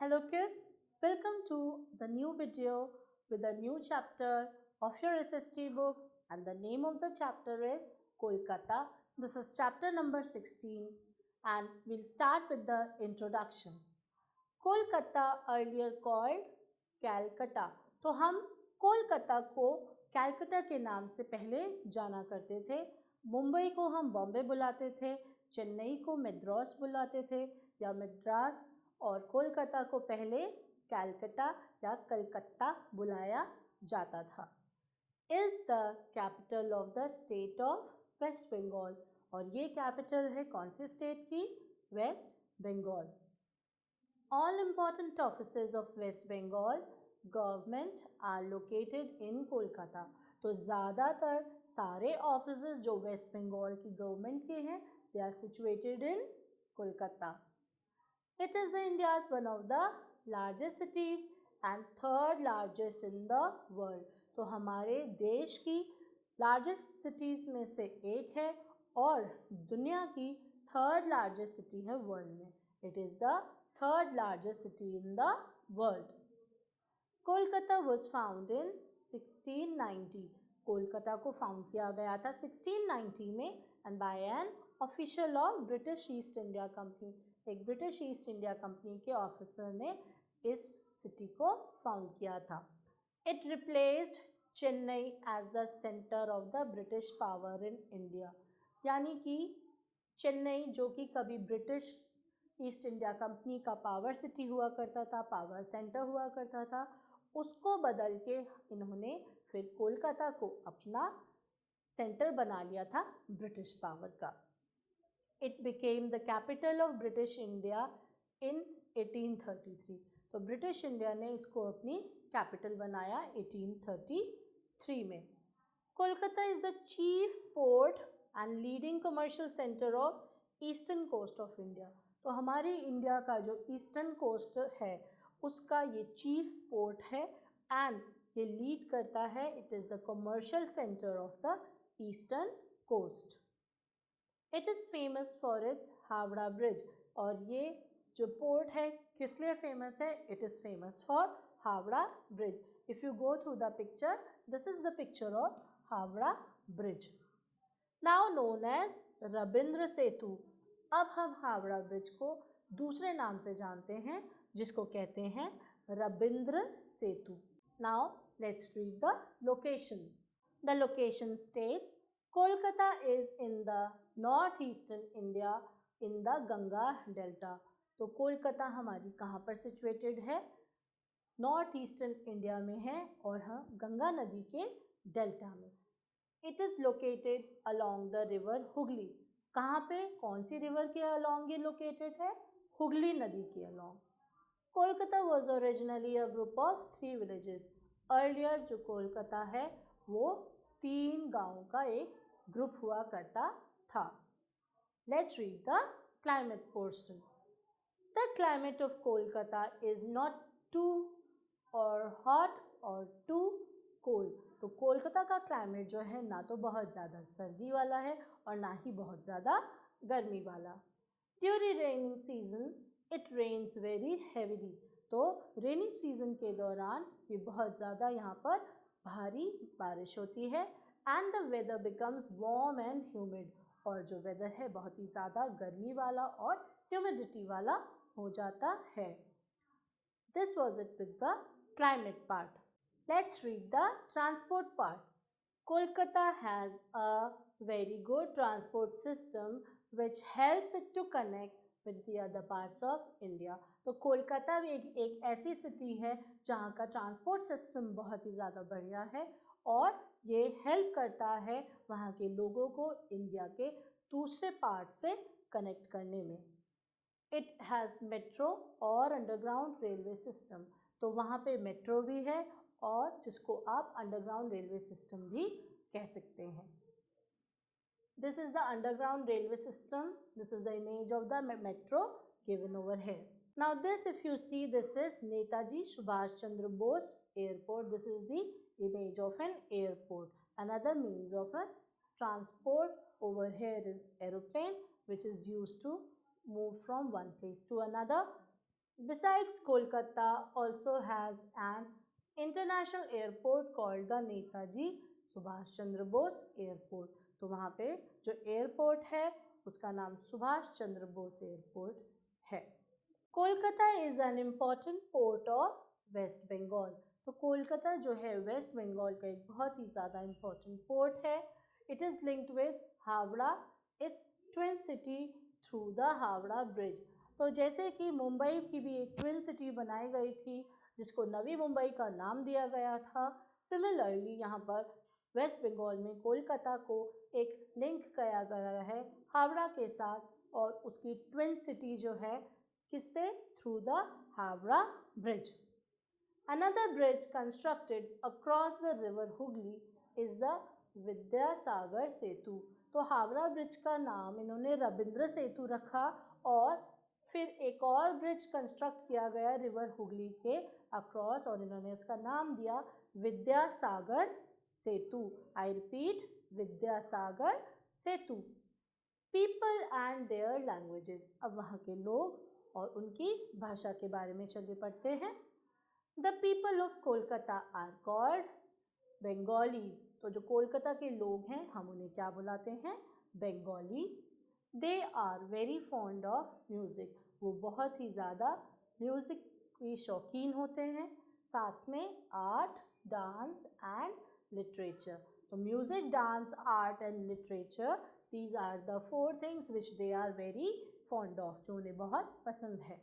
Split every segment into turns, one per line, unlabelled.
Hello kids, welcome to the new video with a new chapter of your SST book, and the name of the chapter is Kolkata. This is chapter number 16 and we'll start with the introduction. Kolkata earlier called Calcutta. तो हम कोलकाता को Calcutta के नाम से पहले जाना करते थे। मुंबई को हम बॉम्बे बुलाते थे, चेन्नई को मद्रास बुलाते थे या मद्रास, और कोलकाता को पहले कैलकटा या कलकत्ता बुलाया जाता था। Is the capital of the state of West Bengal, और ये कैपिटल है कौन सी स्टेट की? West Bengal. All important offices of West Bengal government are located in Kolkata. तो ज़्यादातर सारे ऑफिसेज जो वेस्ट बंगाल की गवर्नमेंट के हैं, they are situated in Kolkata. It is India's one of the largest cities and third largest in the world. तो हमारे देश की लार्जेस्ट सिटीज़ में से एक है और दुनिया की थर्ड लार्जेस्ट सिटी है वर्ल्ड में. It is the third largest city in the world. Kolkata was found in 1690. Kolkata को फाउंड किया गया था 1690 में and by an official of British East India Company. एक ब्रिटिश ईस्ट इंडिया कंपनी के officer ने इस सिटी को फाउंड किया था. It replaced Chennai as the centre of the British power in India. यानी कि चेन्नई जो कि कभी ब्रिटिश ईस्ट इंडिया कंपनी का पावर सिटी हुआ करता था, पावर सेंटर हुआ करता था, उसको बदल के इन्होंने फिर कोलकाता को अपना सेंटर बना लिया था ब्रिटिश पावर का. It became the capital of British India in 1833. तो ब्रिटिश इंडिया ने इसको अपनी कैपिटल बनाया 1833 में. Kolkata is the chief port and leading commercial centre of eastern coast of India. तो हमारी इंडिया का जो ईस्टर्न कोस्ट है उसका ये चीफ पोर्ट है एंड ये लीड करता है. It is the commercial centre of the eastern coast. It is famous for its Howrah bridge. और ये जो पोर्ट है किस लिए फेमस है? It is famous for Howrah bridge. If you go through the picture, this is the picture of Howrah bridge, now known as Rabindra Setu. अब हम Howrah bridge को दूसरे नाम से जानते हैं जिसको कहते हैं Rabindra Setu. Now let's read the location. The location states Kolkata is in the northeastern India in the Ganga Delta. तो कोलकाता हमारी कहाँ पर सिचुएटेड है? नॉर्थ ईस्टर्न इंडिया में है और हाँ गंगा नदी के डेल्टा में. It is located along the river Hooghly. कहाँ पे, कौन सी रिवर के अलोंग ये लोकेटेड है? हुगली नदी के along. Kolkata was originally a group of 3 villages. Earlier जो कोलकाता है वो 3 गाँव का एक ग्रुप हुआ करता था. Let's read the climate portion. The climate of Kolkata is not too और हॉट और टू कोल्ड. तो कोलकाता का क्लाइमेट जो है ना तो बहुत ज़्यादा सर्दी वाला है और ना ही बहुत ज़्यादा गर्मी वाला. During raining season it rains very heavily. तो रेनी सीजन के दौरान ये बहुत ज़्यादा यहाँ पर भारी बारिश होती है. And the weather becomes warm and humid. और जो वेदर है बहुत ही ज़्यादा गर्मी वाला और ह्यूमिडिटी वाला हो जाता है. This was it with the climate part. Let's read the transport part. Kolkata has a very good transport system which helps it to connect with the other parts of India. तो कोलकाता भी एक ऐसी सिटी है जहाँ का ट्रांसपोर्ट सिस्टम बहुत ही ज़्यादा बढ़िया है और ये हेल्प करता है वहाँ के लोगों को इंडिया के दूसरे पार्ट से कनेक्ट करने में. इट हैज़ मेट्रो और अंडरग्राउंड रेलवे सिस्टम. तो वहाँ पे मेट्रो भी है और जिसको आप अंडरग्राउंड रेलवे सिस्टम भी कह सकते हैं. This is the underground railway system. This is the image of the metro given over here. Now this, if you see, this is Netaji Subhash Chandra Bose Airport. This is the image of an airport. Another means of a transport over here is aeroplane, which is used to move from one place to another. Besides, Kolkata also has an international airport called the Netaji Subhash Chandra Bose Airport. तो वहाँ पे जो airport है उसका नाम Subhash Chandra Bose airport है. Kolkata is an important port of West Bengal. तो कोलकाता जो है वेस्ट बंगाल का एक बहुत ही ज़्यादा इम्पॉर्टेंट पोर्ट है. It is linked with Howrah, it's twin city through the Howrah bridge. तो जैसे कि मुंबई की भी एक ट्विन सिटी बनाई गई थी जिसको नवी मुंबई का नाम दिया गया था, सिमिलरली यहाँ पर वेस्ट बंगाल में कोलकाता को एक लिंक किया गया है हावड़ा के साथ और उसकी ट्विन सिटी जो है किससे, through the Howrah bridge. Another bridge constructed across the river Hooghly is the Vidyasagar Setu. तो हावड़ा ब्रिज का नाम इन्होंने रविंद्र सेतु रखा और फिर एक और ब्रिज कंस्ट्रक्ट किया गया रिवर हुगली के अक्रॉस और इन्होंने उसका नाम दिया Vidyasagar Setu. I repeat, Vidyasagar Setu. People and their languages. अब वहाँ के लोग और उनकी भाषा के बारे में चलिए पढ़ते हैं. The people of Kolkata are called Bengalis. तो जो कोलकाता के लोग हैं हम उन्हें क्या बुलाते हैं, Bengali. They are very fond of music. वो बहुत ही ज़्यादा म्यूज़िक की शौकीन होते हैं. साथ में आर्ट, डांस एंड लिटरेचर. तो music, dance, art and literature, these are the four things which they are very fond of, जो उन्हें बहुत पसंद है.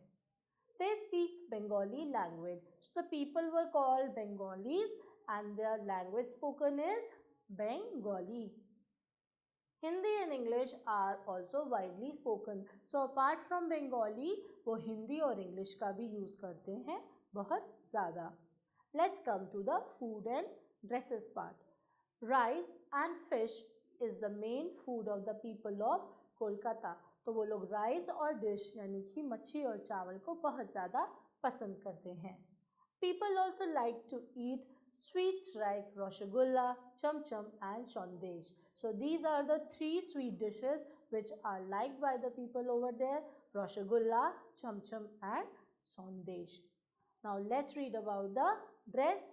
They speak Bengali language. So the people were called Bengalis and their language spoken is Bengali. Hindi and English are also widely spoken. So apart from Bengali, वो हिंदी और English का भी use करते हैं बहुत ज़्यादा. Let's come to the food and dresses part. Rice and fish is the main food of the people of Kolkata. तो वो लोग राइस और डिश यानी कि मच्छी और चावल को बहुत ज़्यादा पसंद करते हैं. People also like to eat sweets like Rasgulla, Cham Cham and Sandesh. So these are the three sweet dishes which are liked by the people over there: Rasgulla, Cham Cham and Sandesh. Now let's read about the dress.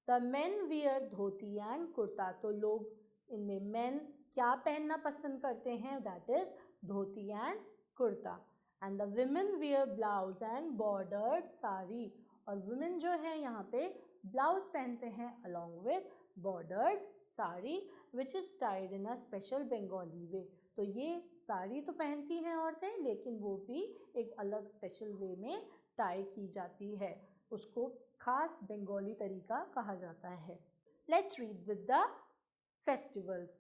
The men wear dhoti and kurta. तो लोग इनमें men क्या पहनना पसंद करते हैं, that is dhoti and kurta. And the women wear blouse and bordered sari. और women जो है यहाँ पे ब्लाउज पहनते हैं along with bordered sari which is tied in a special Bengali way. तो ये साड़ी तो पहनती हैं औरतें लेकिन वो भी एक अलग स्पेशल वे में टाई की जाती है. उसको खास बंगाली तरीका कहा जाता है. Let's read with the festivals.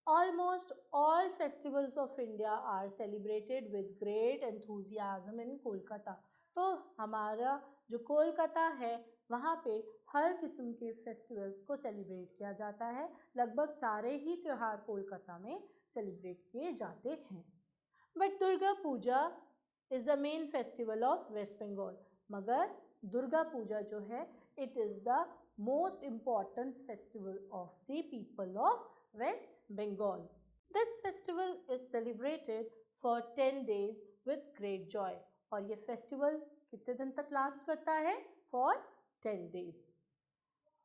Almost all festivals of India are celebrated with great enthusiasm in Kolkata. तो हमारा जो कोलकाता है वहाँ पे हर किस्म के फेस्टिवल्स को सेलिब्रेट किया जाता है. लगभग सारे ही त्यौहार कोलकाता में सेलिब्रेट किए जाते हैं. But Durga Puja is the main festival of West Bengal. मगर दुर्गा पूजा जो है it is the most important festival of the people of West Bengal. This festival is celebrated for 10 days with great joy. और ये फेस्टिवल कितने दिन तक लास्ट करता है, for 10 days.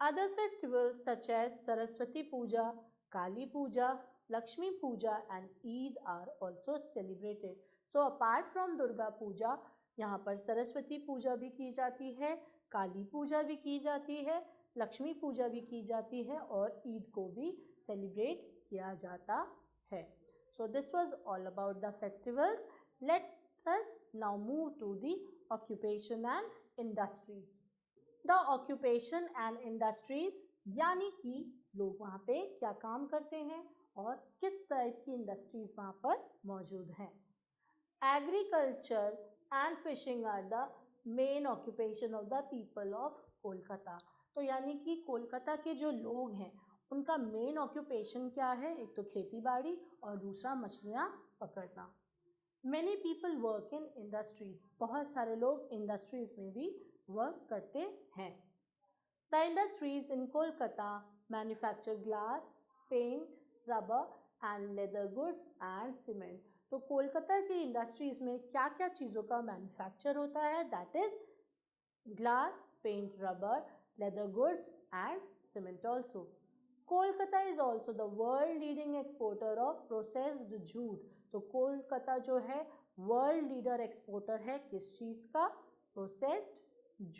Other festivals such as Saraswati Puja, Kali Puja, Lakshmi Puja and Eid are also celebrated. So apart from Durga Puja, यहाँ पर सरस्वती पूजा भी की जाती है, काली पूजा भी की जाती है, लक्ष्मी पूजा भी की जाती है और ईद को भी सेलिब्रेट किया जाता है. So this was all about the festivals. Let us now move to the occupation and industries. The occupation and industries यानी कि लोग वहाँ पे क्या काम करते हैं और किस टाइप की इंडस्ट्रीज वहाँ पर मौजूद हैं. Agriculture and fishing are the main occupation of the people of Kolkata. तो यानी कि कोलकाता के जो लोग हैं उनका मेन ऑक्यूपेशन क्या है, एक तो खेती बाड़ी और दूसरा मछलियाँ पकड़ना. Many people work in industries. बहुत सारे लोग इंडस्ट्रीज में भी वर्क करते हैं. The industries in Kolkata manufacture glass, paint, rubber and leather goods and cement. तो कोलकाता की इंडस्ट्रीज में क्या क्या चीज़ों का मैन्युफैक्चर होता है? That is glass, paint, rubber, leather goods and cement also. Kolkata is also the world leading exporter of processed jute. तो कोलकाता जो है वर्ल्ड लीडर एक्सपोर्टर है किस चीज़ का? प्रोसेस्ड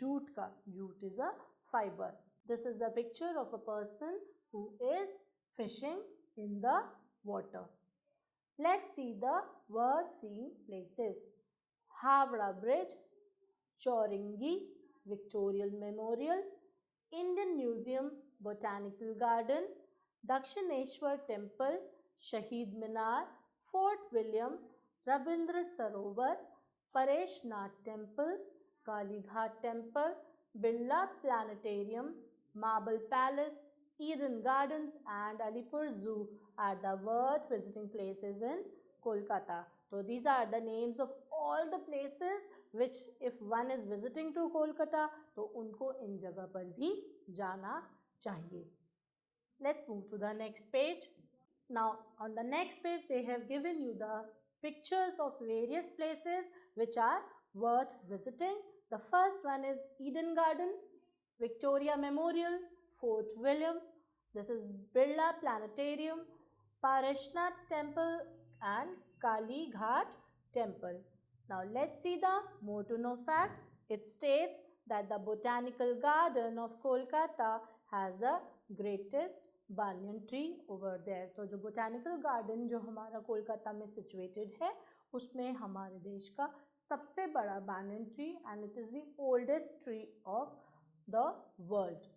जूट का. Jute is a fibre. This is the picture of a person who is fishing in the water. Let's see the worth seeing places. Havra Bridge, Chowringhee, Victoria Memorial, Indian Museum, Botanical Garden, Dakshineshwar Temple, Shaheed Minar, Fort William, Rabindra Sarovar, Paresh Nath Temple, Kali Ghat Temple, Birla Planetarium, Marble Palace, Eden Gardens and Alipur Zoo are the worth visiting places in Kolkata. So these are the names of all the places which if one is visiting to Kolkata तो उनको इन जगह पर भी जाना चाहिए. Let's move to the next page. Now on the next page they have given you the pictures of various places which are worth visiting. The first one is Eden Garden, Victoria Memorial, Fort William. This is Birla Planetarium, Parashnath Temple and Kali Ghat Temple. Now let's see the more to know fact. It states that the Botanical Garden of Kolkata has the greatest banyan tree over there. तो जो Botanical Garden जो हमारा कोलकाता में situated है उसमें हमारे देश का सबसे बड़ा banyan tree and it is the oldest tree of the world.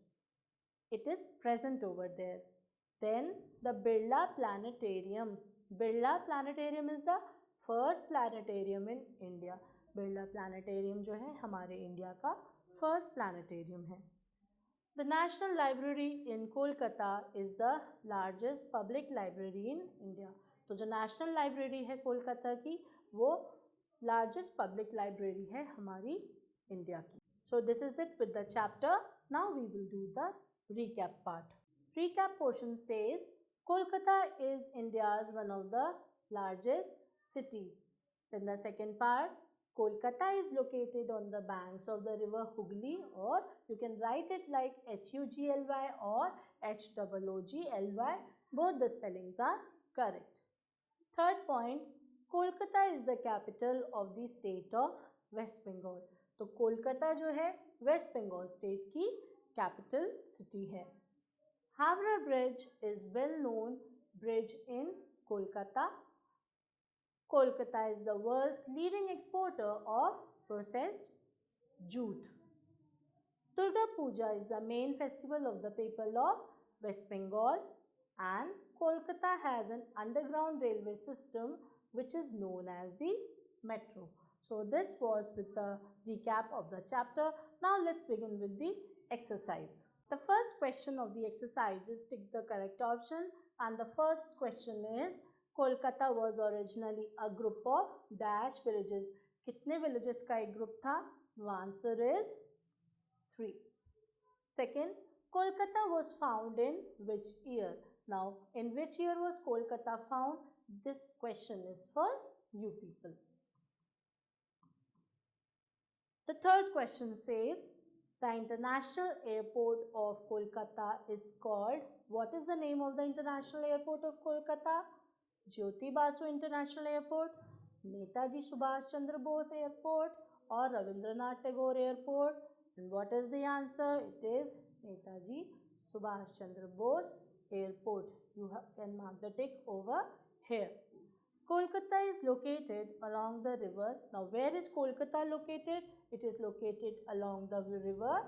It is present over there. Then the Birla Planetarium. Birla Planetarium is the first planetarium in India. Birla Planetarium जो है हमारे इंडिया का first planetarium है. The National Library in Kolkata is the largest public library in India. तो जो National Library है कोलकाता की वो largest public library है हमारी इंडिया की. So this is it with the chapter. Now we will do the recap part. Recap portion says Kolkata is India's one of the largest cities. Then the second part, Kolkata is located on the banks of the river Hooghly, or you can write it like Hugly or Hoogly. Both the spellings are correct. Third point, Kolkata is the capital of the state of West Bengal. तो कोलकाता जो है waste Bengal state की capital city है. Havra Bridge is well known bridge in Kolkata. Kolkata is the world's leading exporter of processed jute. Durga Puja is the main festival of the people of West Bengal and Kolkata has an underground railway system which is known as the metro. So this was with the recap of the chapter. Now let's begin with the exercise. The first question of the exercise is tick the correct option and the first question is Kolkata was originally a group of dash villages. कितने villages का एक group था? The answer is 3. Second, Kolkata was found in which year? Now, in which year was Kolkata found? This question is for you people. The third question says, the international airport of Kolkata is called, what is the name of the international airport of Kolkata? Jyoti Basu International Airport, Netaji Subhash Chandra Bose Airport or Ravindranath Tagore Airport? And what is the answer? It is Netaji Subhash Chandra Bose Airport. You can mark the tick over here. Kolkata is located along the river. Now where is Kolkata located? It is located along the river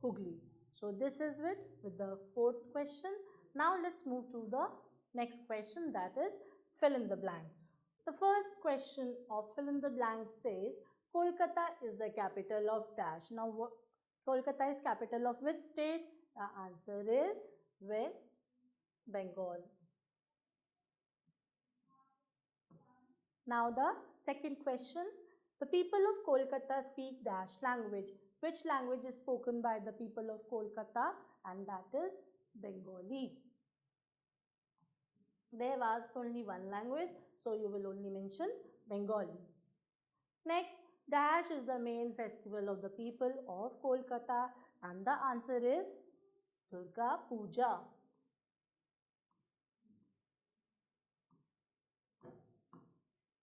Hooghly. So this is it with the fourth question. Now let's move to the next question, that is fill in the blanks. The first question of fill in the blanks says Kolkata is the capital of dash. Now Kolkata is capital of which state? The answer is West Bengal. Now the second question, the people of Kolkata speak dash language. Which language is spoken by the people of Kolkata? And that is Bengali. They have asked only one language, So you will only mention Bengali. Next, dash is the main festival of the people of Kolkata, and the answer is Durga Puja.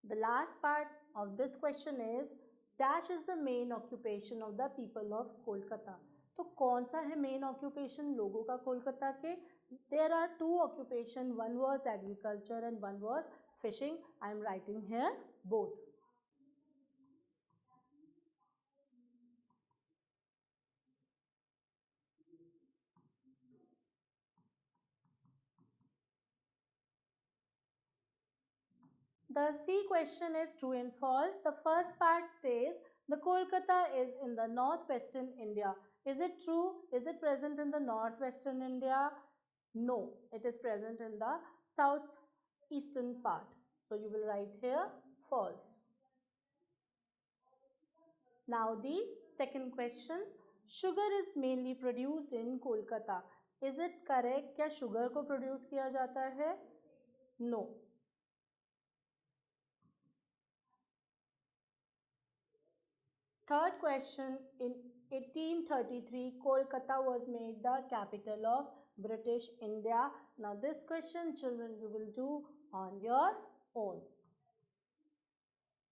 The last part of this question is dash is the main occupation of the people of Kolkata. तो कौन सा है main occupation लोगों का कोलकाता के? There are two occupation, one was agriculture and one was fishing. I am writing here both. The C question is true and false. The first part says the Kolkata is in the northwestern India. Is it true? Is it present in the northwestern India? No, it is present in the southeastern part. So you will write here false. Now the second question. Sugar is mainly produced in Kolkata. Is it correct? क्या sugar को produce किया जाता है? No. Third question, in 1833, Kolkata was made the capital of British India. Now this question, children, you will do on your own.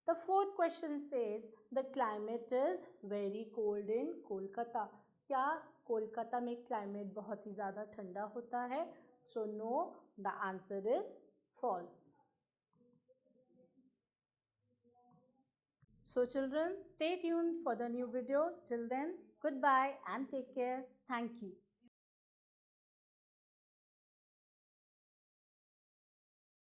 The fourth question says, the climate is very cold in Kolkata. क्या कोलकाता में climate बहुत ही ज़्यादा ठंडा होता है? So no, the answer is false. So children, stay tuned for the new video. Till then, goodbye and take care. Thank you.